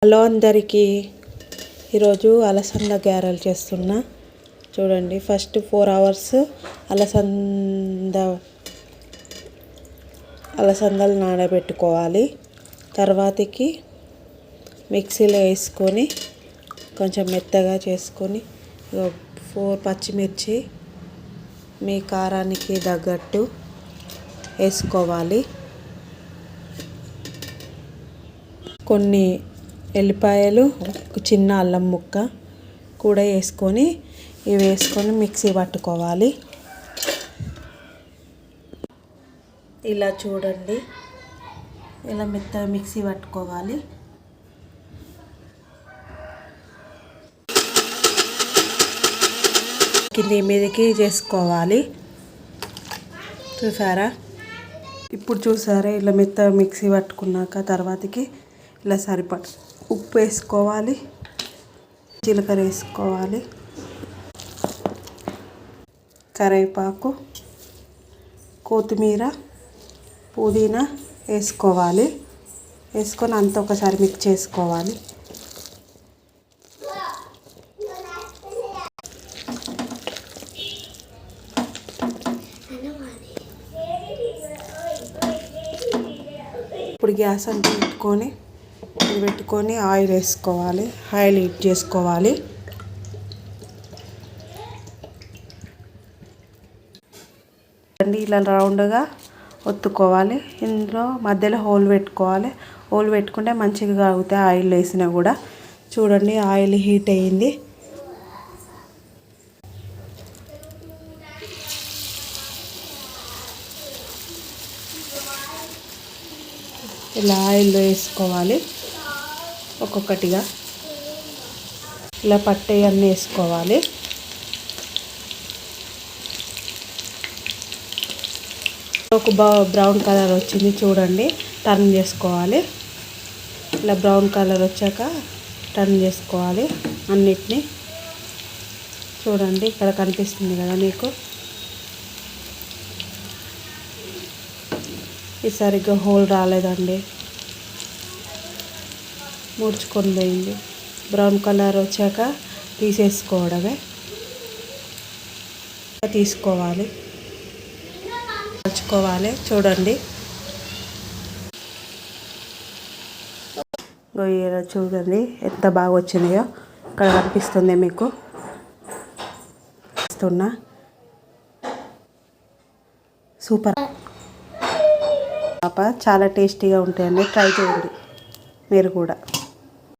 Hello అందరికీ, ఈరోజు అలసంద గారెలు చేస్తున్నా. చూడండి, ఫస్ట్ 4 hours అలసందలు నానబెట్టుకోవాలి. తర్వాతకి మిక్సీలో వేసుకొని కొంచెం మెత్తగా చేసుకొని 4 పచ్చిమిర్చి మీ కారానికి తగ్గట్టు వేసుకోవాలి. కొన్ని ఎల్లిపాయలు, చిన్న అల్లం ముక్క కూడా వేసుకొని మిక్సీ పట్టుకోవాలి. ఇలా చూడండి, ఇలా మెత్తగా మిక్సీ పట్టుకోవాలి. కింది మీదకి చేసుకోవాలి. చూసారా? ఇప్పుడు చూసారా, ఇలా మెత్తగా మిక్సీ పట్టుకున్నాక తర్వాతకి ఇలా సరిపడ ఉప్పు వేసుకోవాలి, జీలకర్ర వేసుకోవాలి, కరివేపాకు, కొత్తిమీర, పుదీనా వేసుకోవాలి. వేసుకొని అంతా ఒకసారి మిక్స్ చేసుకోవాలి. ఇప్పుడు గ్యాస్ అంతా పెట్టుకొని ఆయిల్ వేసుకోవాలి. ఆయిల్ హీట్ చేసుకోవాలి. ఇలా రౌండ్గా ఒత్తుకోవాలి. ఇందులో మధ్యలో హోల్ పెట్టుకోవాలి. హోల్ పెట్టుకుంటే మంచిగా కాగుతాయి ఆయిల్ వేసినా కూడా. చూడండి, ఆయిల్ హీట్ అయ్యింది. ఇలా ఆయిల్లో వేసుకోవాలి. ఒక్కొక్కటిగా ఇలా పట్టేయన్నీ వేసుకోవాలి. ఒక బ్రౌన్ కలర్ వచ్చింది చూడండి, టర్న్ చేసుకోవాలి. ఇలా బ్రౌన్ కలర్ వచ్చాక టర్న్ చేసుకోవాలి అన్నిటినీ. చూడండి, ఇక్కడ కనిపిస్తుంది కదా మీకు. ఇది సరిగ్గా హోల్ రాలేదండి, ముడుచుకొని పోయింది. బ్రౌన్ కలర్ వచ్చాక తీసేసుకోవడమే. తీసుకోవాలి, మర్చుకోవాలి. చూడండి, చూడండి ఎంత బాగా వచ్చినాయో. ఇక్కడ కనిపిస్తుంది మీకు. సూపర్, చాలా టేస్టీగా ఉంటాయండి. ట్రై చేయండి మీరు కూడా.